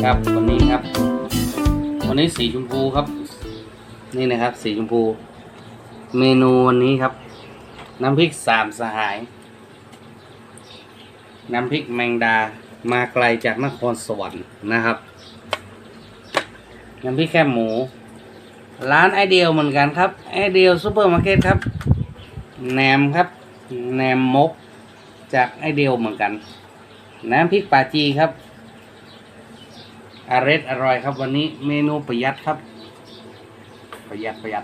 ครับวันนี้ครับวันนี้สีชมพูครับนี่นะครับสีชมพูเมนูวันนี้ครับน้ำพริกสามสหายน้ำพริกแมงดามาไกลจากนครสวรรค์นะครับน้ำพริกแค่หมูร้านไอเดียเหมือนกันครับไอเดียซูเปอร์มาร์เก็ตครับแหนมครับแหนมมกจากไอเดียเหมือนกันน้ำพริกป่าจีครับอร่อยครับวันนี้เมนูประหยัดครับประหยัด